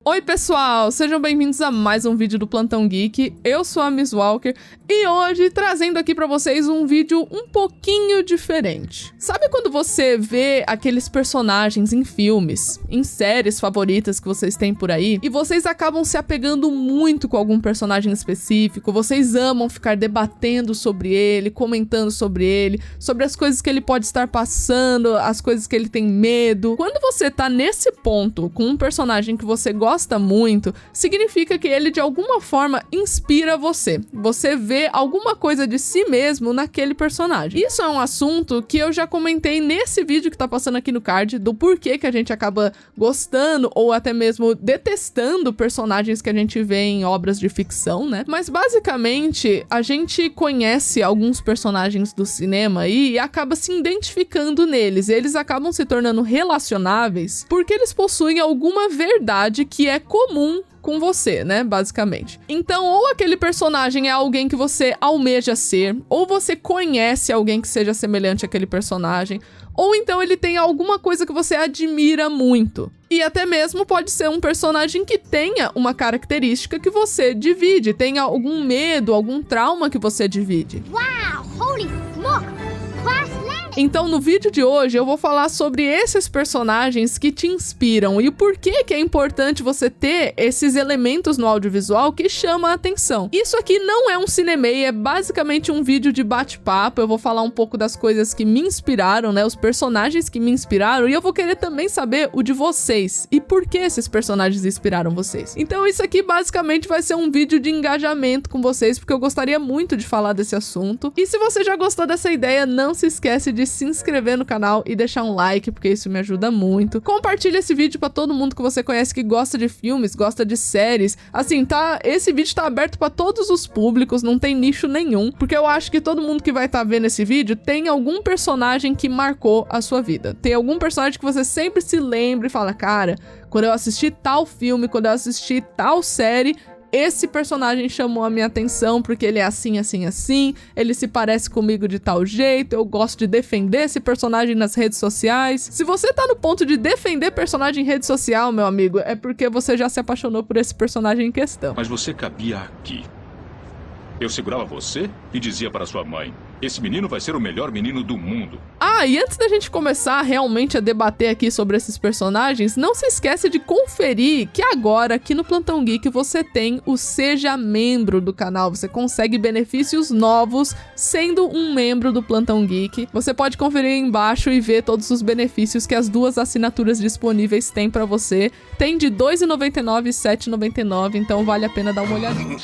Oi pessoal, sejam bem-vindos a mais um vídeo do Plantão Geek. Eu sou a Miss Walker e hoje trazendo aqui pra vocês um vídeo um pouquinho diferente. Sabe quando você vê aqueles personagens em filmes, em séries favoritas que vocês têm por aí, e vocês acabam se apegando muito com algum personagem específico, vocês amam ficar debatendo sobre ele, comentando sobre as coisas que ele pode estar passando, as coisas que ele tem medo. Quando você tá nesse ponto com um personagem que você gosta muito, significa que ele de alguma forma inspira você. Você vê alguma coisa de si mesmo naquele personagem. Isso é um assunto que eu já comentei nesse vídeo que tá passando aqui no card, do porquê que a gente acaba gostando ou até mesmo detestando personagens que a gente vê em obras de ficção, né? Mas basicamente, a gente conhece alguns personagens do cinema e acaba se identificando neles. Eles acabam se tornando relacionáveis porque eles possuem alguma verdade que é comum com você, né, basicamente. Então, ou aquele personagem é alguém que você almeja ser, ou você conhece alguém que seja semelhante àquele personagem, ou então ele tem alguma coisa que você admira muito. E até mesmo pode ser um personagem que tenha uma característica que você divide, tenha algum medo, algum trauma que você divide. Wow, holy smoke! Então, no vídeo de hoje, eu vou falar sobre esses personagens que te inspiram e o porquê que é importante você ter esses elementos no audiovisual que chamam a atenção. Isso aqui não é um cinemei, é basicamente um vídeo de bate-papo. Eu vou falar um pouco das coisas que me inspiraram, né? Os personagens que me inspiraram, e eu vou querer também saber o de vocês e por que esses personagens inspiraram vocês. Então, isso aqui basicamente vai ser um vídeo de engajamento com vocês, porque eu gostaria muito de falar desse assunto. E se você já gostou dessa ideia, não se esquece de se inscrever no canal e deixar um like, porque isso me ajuda muito. Compartilha esse vídeo pra todo mundo que você conhece que gosta de filmes, gosta de séries. Assim, esse vídeo tá aberto pra todos os públicos, não tem nicho nenhum, porque eu acho que todo mundo que vai estar vendo esse vídeo tem algum personagem que marcou a sua vida. Tem algum personagem que você sempre se lembra e fala, cara, quando eu assisti tal filme, quando eu assisti tal série, esse personagem chamou a minha atenção porque ele é assim, assim, assim, ele se parece comigo de tal jeito, eu gosto de defender esse personagem nas redes sociais. Se você tá no ponto de defender personagem em rede social, meu amigo, é porque você já se apaixonou por esse personagem em questão. Mas você cabia aqui. Eu segurava você e dizia para sua mãe, esse menino vai ser o melhor menino do mundo. Ah, e antes da gente começar realmente a debater aqui sobre esses personagens, não se esquece de conferir que agora aqui no Plantão Geek você tem o Seja Membro do canal. Você consegue benefícios novos sendo um membro do Plantão Geek. Você pode conferir aí embaixo e ver todos os benefícios que as duas assinaturas disponíveis têm pra você. Tem de R$ 2,99 e R$ 7,99, então vale a pena dar uma olhadinha.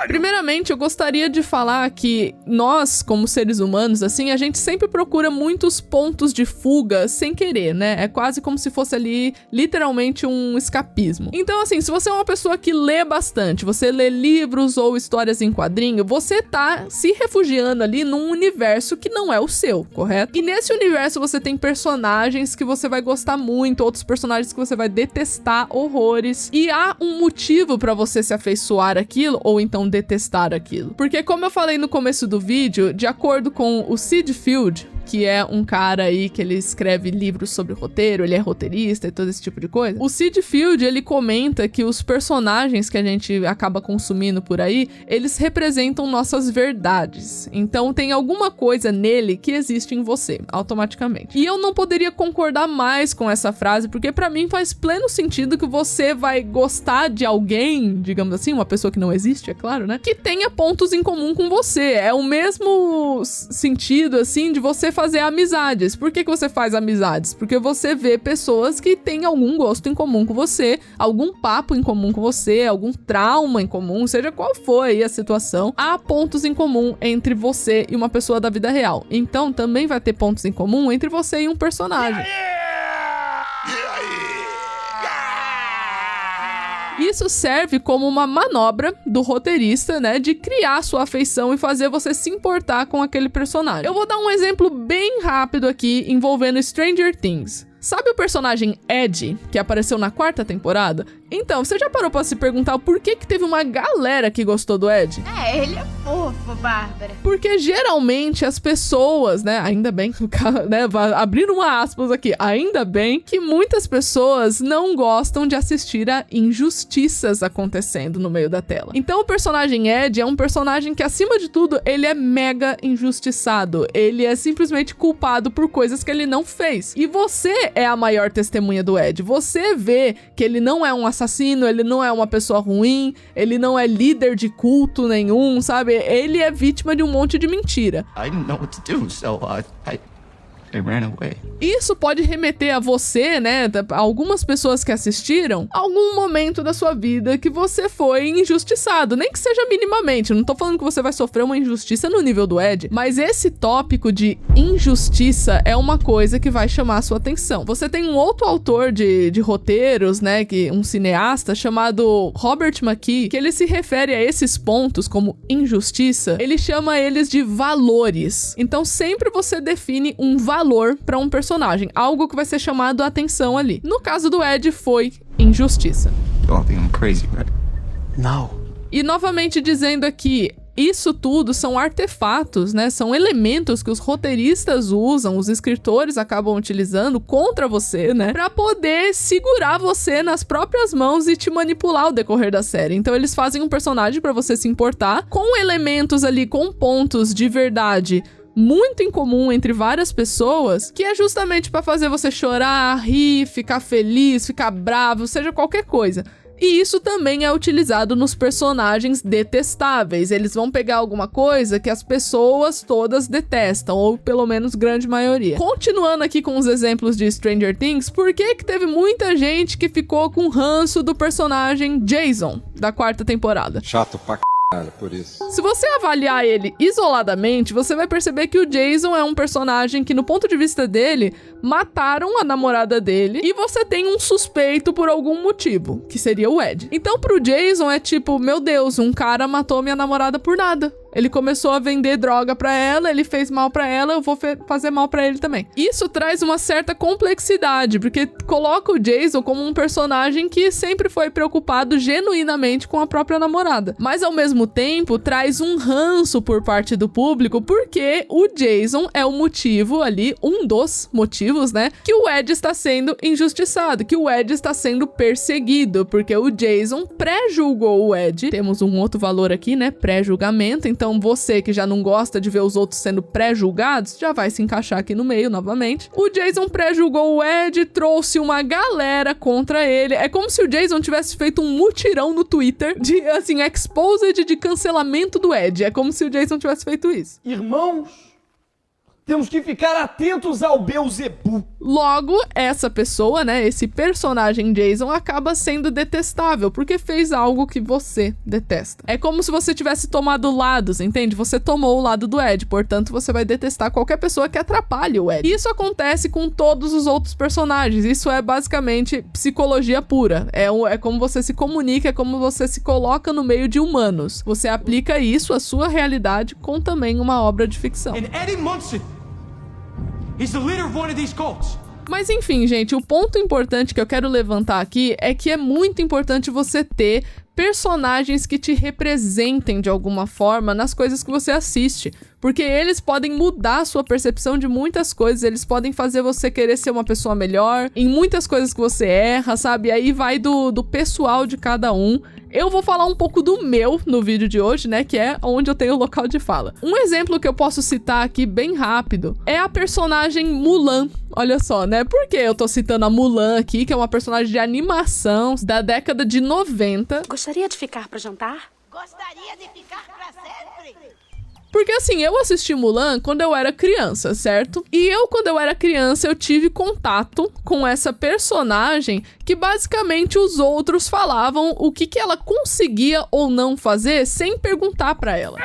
Primeiramente, eu gostaria de falar que nós, como seres humanos, assim, a gente sempre procura muitos pontos de fuga sem querer, né? É quase como se fosse ali, literalmente, um escapismo. Então, assim, se você é uma pessoa que lê bastante, você lê livros ou histórias em quadrinho, você tá se refugiando ali num universo que não é o seu, correto? E nesse universo você tem personagens que você vai gostar muito, outros personagens que você vai detestar horrores, e há um motivo pra você se afeiçoar àquilo ou então detestar aquilo. Porque, como eu falei no começo do vídeo, de acordo com o Sid Field, que é um cara aí que ele escreve livros sobre roteiro, ele é roteirista e todo esse tipo de coisa. O Sid Field, ele comenta que os personagens que a gente acaba consumindo por aí, eles representam nossas verdades. Então tem alguma coisa nele que existe em você, automaticamente. E eu não poderia concordar mais com essa frase, porque pra mim faz pleno sentido que você vai gostar de alguém, digamos assim, uma pessoa que não existe, é claro, né? Que tenha pontos em comum com você. É o mesmo sentido, assim, de você fazer amizades. Por que você faz amizades? Porque você vê pessoas que têm algum gosto em comum com você, algum papo em comum com você, algum trauma em comum, seja qual for aí a situação. Há pontos em comum entre você e uma pessoa da vida real. Então também vai ter pontos em comum entre você e um personagem. Isso serve como uma manobra do roteirista, né, de criar sua afeição e fazer você se importar com aquele personagem. Eu vou dar um exemplo bem rápido aqui envolvendo Stranger Things. Sabe o personagem Ed, que apareceu na 4ª temporada? Então, você já parou pra se perguntar por que teve uma galera que gostou do Ed? Ele é fofo, Bárbara. Porque geralmente as pessoas, né, ainda bem, né, abrindo uma aspas aqui, ainda bem que muitas pessoas não gostam de assistir a injustiças acontecendo no meio da tela. Então o personagem Ed é um personagem que, acima de tudo, ele é mega injustiçado. Ele é simplesmente culpado por coisas que ele não fez. E você é a maior testemunha do Ed. Você vê que ele não é um assassino, ele não é uma pessoa ruim, ele não é líder de culto nenhum, sabe? Ele é vítima de um monte de mentira. I didn't know what to do, so I ran away. Isso pode remeter a você, né, a algumas pessoas que assistiram, algum momento da sua vida que você foi injustiçado, nem que seja minimamente. Não tô falando que você vai sofrer uma injustiça no nível do Ed, mas esse tópico de injustiça é uma coisa que vai chamar a sua atenção. Você tem um outro autor de roteiros, né, um cineasta chamado Robert McKee, que ele se refere a esses pontos como injustiça, ele chama eles de valores. Então sempre você define um valor para um personagem, algo que vai ser chamado a atenção ali. No caso do Ed, foi injustiça. You all think I'm crazy, right? No. E novamente dizendo aqui, isso tudo são artefatos, né? São elementos que os roteiristas usam, os escritores acabam utilizando contra você, né? Pra poder segurar você nas próprias mãos e te manipular ao decorrer da série. Então eles fazem um personagem pra você se importar, com elementos ali, com pontos de verdade muito incomum entre várias pessoas, que é justamente pra fazer você chorar, rir, ficar feliz, ficar bravo, seja qualquer coisa. E isso também é utilizado nos personagens detestáveis. Eles vão pegar alguma coisa que as pessoas todas detestam, ou pelo menos grande maioria. Continuando aqui com os exemplos de Stranger Things, por que teve muita gente que ficou com ranço do personagem Jason, da 4ª temporada? Chato pra por isso. Se você avaliar ele isoladamente, você vai perceber que o Jason é um personagem que, no ponto de vista dele, mataram a namorada dele e você tem um suspeito por algum motivo, que seria o Ed. Então pro Jason é tipo, meu Deus, um cara matou minha namorada por nada. Ele começou a vender droga pra ela, ele fez mal pra ela, eu vou fazer mal pra ele também. Isso traz uma certa complexidade, porque coloca o Jason como um personagem que sempre foi preocupado genuinamente com a própria namorada. Mas ao mesmo tempo, traz um ranço por parte do público, porque o Jason é o motivo ali, um dos motivos, né, que o Ed está sendo injustiçado, que o Ed está sendo perseguido, porque o Jason pré-julgou o Ed. Temos um outro valor aqui, né, pré-julgamento. Então você que já não gosta de ver os outros sendo pré-julgados, já vai se encaixar aqui no meio novamente. O Jason pré-julgou o Ed, trouxe uma galera contra ele. É como se o Jason tivesse feito um mutirão no Twitter de, assim, exposed de cancelamento do Ed. É como se o Jason tivesse feito isso. Irmãos, temos que ficar atentos ao Beelzebub. Logo, essa pessoa, né, esse personagem Jason acaba sendo detestável, porque fez algo que você detesta. É como se você tivesse tomado lados, entende? Você tomou o lado do Ed, portanto você vai detestar qualquer pessoa que atrapalhe o Ed. Isso acontece com todos os outros personagens, isso é basicamente psicologia pura. É como você se comunica, é como você se coloca no meio de humanos. Você aplica isso à sua realidade com também uma obra de ficção. And Eddie Munson, he's the leader of one of these cults. Mas enfim, gente, o ponto importante que eu quero levantar aqui é que é muito importante você ter personagens que te representem de alguma forma nas coisas que você assiste, porque eles podem mudar a sua percepção de muitas coisas, eles podem fazer você querer ser uma pessoa melhor em muitas coisas que você erra, sabe? E aí vai do pessoal de cada um. Eu vou falar um pouco do meu no vídeo de hoje, né, que é onde eu tenho o local de fala. Um exemplo que eu posso citar aqui bem rápido é a personagem Mulan. Olha só, né? Por que eu tô citando a Mulan aqui, que é uma personagem de animação da década de 90? Gostaria de ficar para jantar? Gostaria de ficar pra sempre. Porque assim, eu assisti Mulan quando eu era criança, certo? E eu, quando eu era criança, eu tive contato com essa personagem que basicamente os outros falavam o que ela conseguia ou não fazer sem perguntar pra ela.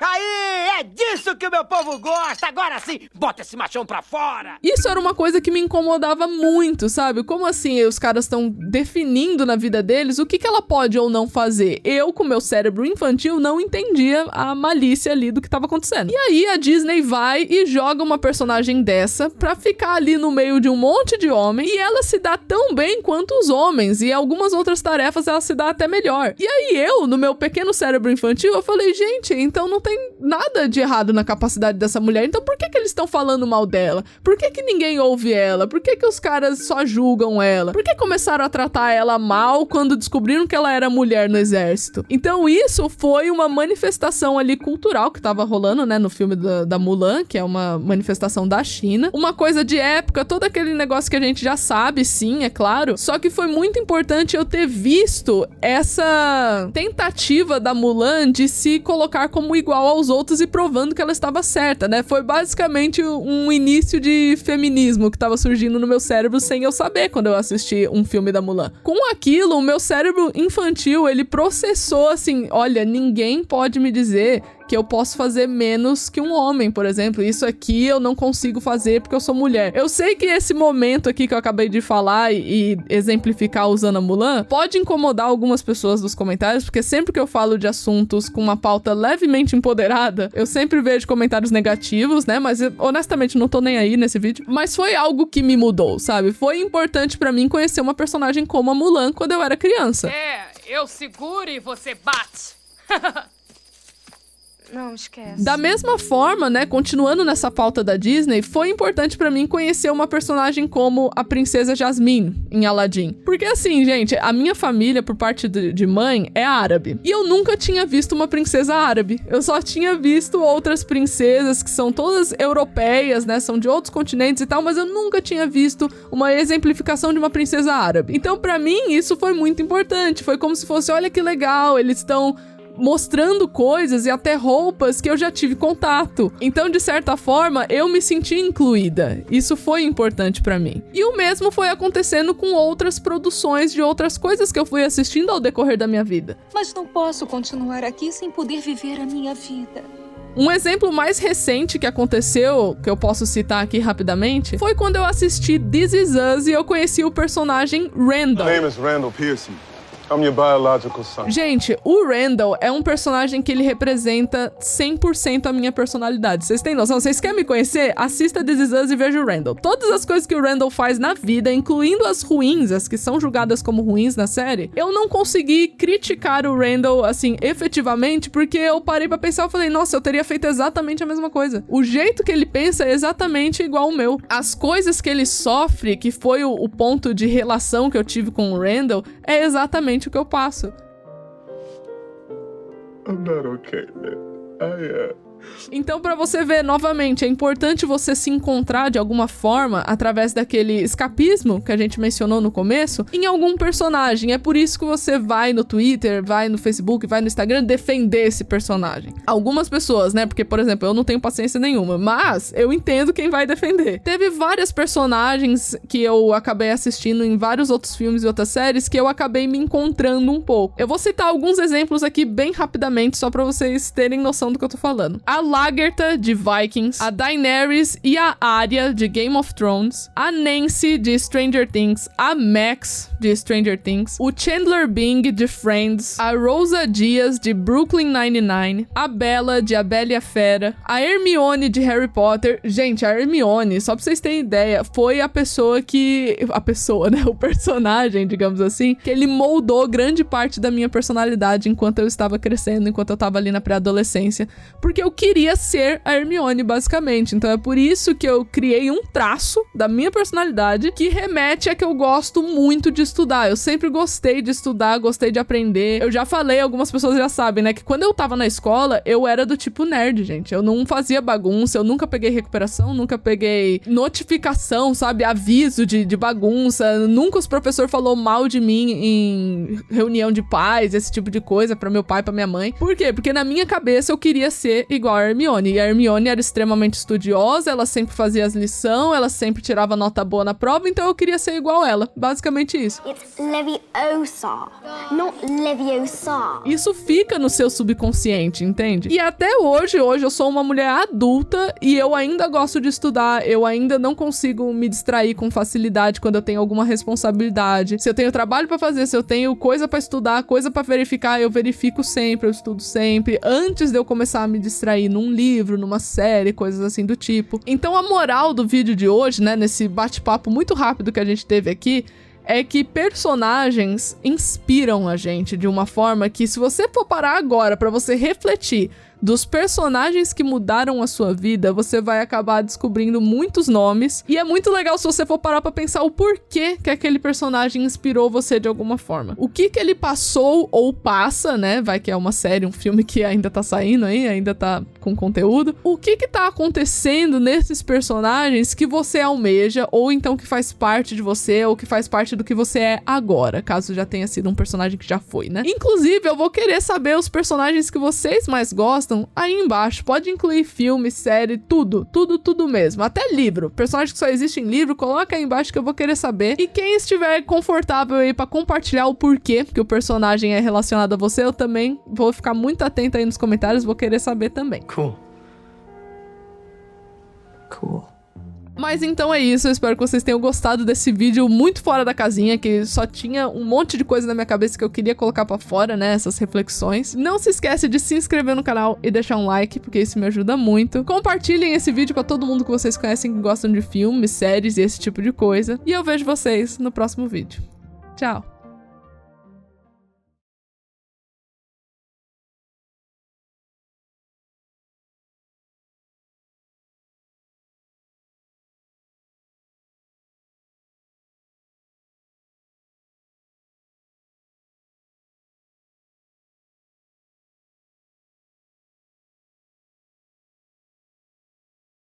Aí, é disso que o meu povo gosta. Agora sim, bota esse machão pra fora. Isso era uma coisa que me incomodava muito, sabe? Como assim os caras estão definindo na vida deles o que ela pode ou não fazer? Eu, com meu cérebro infantil, não entendia a malícia ali do que tava acontecendo. E aí a Disney vai e joga uma personagem dessa pra ficar ali no meio de um monte de homem, e ela se dá tão bem quanto os homens, e algumas outras tarefas ela se dá até melhor. E aí eu, no meu pequeno cérebro infantil, eu falei, gente, então não tem nada de errado na capacidade dessa mulher, então por que eles estão falando mal dela? Por que ninguém ouve ela? Por que os caras só julgam ela? Por que começaram a tratar ela mal quando descobriram que ela era mulher no exército? Então isso foi uma manifestação ali cultural que tava rolando, né, no filme da Mulan, que é uma manifestação da China. Uma coisa de época, todo aquele negócio que a gente já sabe, sim, é claro. Só que foi muito importante eu ter visto essa tentativa da Mulan de se colocar como igual aos outros e provando que ela estava certa, né? Foi basicamente um início de feminismo que tava surgindo no meu cérebro sem eu saber quando eu assisti um filme da Mulan. Com aquilo, o meu cérebro infantil, ele processou assim, olha, ninguém pode me dizer que eu posso fazer menos que um homem, por exemplo. Isso aqui eu não consigo fazer porque eu sou mulher. Eu sei que esse momento aqui que eu acabei de falar e exemplificar usando a Mulan pode incomodar algumas pessoas dos comentários, porque sempre que eu falo de assuntos com uma pauta levemente empoderada, eu sempre vejo comentários negativos, né? Mas eu, honestamente, não tô nem aí nesse vídeo. Mas foi algo que me mudou, sabe? Foi importante pra mim conhecer uma personagem como a Mulan quando eu era criança. Eu seguro e você bate. Não, esquece. Da mesma forma, né, continuando nessa pauta da Disney, foi importante pra mim conhecer uma personagem como a princesa Jasmine em Aladdin. Porque assim, gente, a minha família, por parte de mãe, é árabe. E eu nunca tinha visto uma princesa árabe. Eu só tinha visto outras princesas que são todas europeias, né, são de outros continentes e tal, mas eu nunca tinha visto uma exemplificação de uma princesa árabe. Então, pra mim, isso foi muito importante. Foi como se fosse, olha que legal, eles estão mostrando coisas e até roupas que eu já tive contato. Então, de certa forma, eu me senti incluída. Isso foi importante pra mim. E o mesmo foi acontecendo com outras produções de outras coisas que eu fui assistindo ao decorrer da minha vida. Mas não posso continuar aqui sem poder viver a minha vida. Um exemplo mais recente que aconteceu, que eu posso citar aqui rapidamente, foi quando eu assisti This Is Us e eu conheci o personagem Randall. My name is Randall Pearson. I'm your biological son. Gente, o Randall é um personagem que ele representa 100% a minha personalidade. Vocês têm noção? Vocês querem me conhecer? Assista This Is Us e veja o Randall. Todas as coisas que o Randall faz na vida, incluindo as ruins, as que são julgadas como ruins na série, eu não consegui criticar o Randall, assim, efetivamente, porque eu parei pra pensar e falei, nossa, eu teria feito exatamente a mesma coisa. O jeito que ele pensa é exatamente igual ao meu. As coisas que ele sofre, que foi o ponto de relação que eu tive com o Randall, é exatamente o que eu passo. I'm not okay, man. I am. Então, pra você ver, novamente, é importante você se encontrar de alguma forma, através daquele escapismo que a gente mencionou no começo, em algum personagem. É por isso que você vai no Twitter, vai no Facebook, vai no Instagram defender esse personagem. Algumas pessoas, né? Porque, por exemplo, eu não tenho paciência nenhuma, mas eu entendo quem vai defender. Teve várias personagens que eu acabei assistindo em vários outros filmes e outras séries que eu acabei me encontrando um pouco. Eu vou citar alguns exemplos aqui bem rapidamente, só pra vocês terem noção do que eu tô falando. A Lagertha, de Vikings, a Daenerys e a Arya, de Game of Thrones, a Nancy, de Stranger Things, a Max, de Stranger Things, o Chandler Bing, de Friends, a Rosa Diaz, de Brooklyn Nine-Nine, a Bella, de A Bela e a Fera, a Hermione, de Harry Potter. Gente, a Hermione, só pra vocês terem ideia, foi a pessoa que... A pessoa, né? O personagem, digamos assim, que ele moldou grande parte da minha personalidade enquanto eu estava crescendo, enquanto eu tava ali na pré-adolescência, porque eu queria ser a Hermione, basicamente. Então é por isso que eu criei um traço da minha personalidade que remete a que eu gosto muito de estudar. Eu sempre gostei de estudar, gostei de aprender. Eu já falei, algumas pessoas já sabem, né, que quando eu tava na escola, eu era do tipo nerd, gente. Eu não fazia bagunça, eu nunca peguei recuperação, nunca peguei notificação, sabe, aviso de bagunça. Nunca os professores falou mal de mim em reunião de pais, esse tipo de coisa, pra meu pai, pra minha mãe. Por quê? Porque na minha cabeça eu queria ser igual a Hermione. E a Hermione era extremamente estudiosa, ela sempre fazia as lições, ela sempre tirava nota boa na prova, então eu queria ser igual a ela. Basicamente isso. It's Leviosa, not Leviosa. Isso fica no seu subconsciente, entende? E até hoje eu sou uma mulher adulta e eu ainda gosto de estudar, eu ainda não consigo me distrair com facilidade quando eu tenho alguma responsabilidade. Se eu tenho trabalho pra fazer, se eu tenho coisa pra estudar, coisa pra verificar, eu verifico sempre, eu estudo sempre, antes de eu começar a me distrair num livro, numa série, coisas assim do tipo. Então a moral do vídeo de hoje, né, nesse bate-papo muito rápido que a gente teve aqui, é que personagens inspiram a gente de uma forma que, se você for parar agora pra você refletir dos personagens que mudaram a sua vida, você vai acabar descobrindo muitos nomes. E é muito legal se você for parar pra pensar o porquê que aquele personagem inspirou você de alguma forma. O que ele passou ou passa, né? Vai que é uma série, um filme que ainda tá saindo aí, ainda tá com conteúdo. O que tá acontecendo nesses personagens que você almeja, ou então que faz parte de você, ou que faz parte do que você é agora, caso já tenha sido um personagem que já foi, né? Inclusive, eu vou querer saber os personagens que vocês mais gostam aí embaixo. Pode incluir filme, série, tudo mesmo. Até livro. Personagem que só existe em livro, coloca aí embaixo que eu vou querer saber. E quem estiver confortável aí pra compartilhar o porquê que o personagem é relacionado a você, eu também vou ficar muito atento aí nos comentários, vou querer saber também. Cool. Mas então é isso, eu espero que vocês tenham gostado desse vídeo muito fora da casinha, que só tinha um monte de coisa na minha cabeça que eu queria colocar pra fora, né, essas reflexões. Não se esquece de se inscrever no canal e deixar um like, porque isso me ajuda muito. Compartilhem esse vídeo com todo mundo que vocês conhecem que gostam de filmes, séries e esse tipo de coisa. E eu vejo vocês no próximo vídeo. Tchau!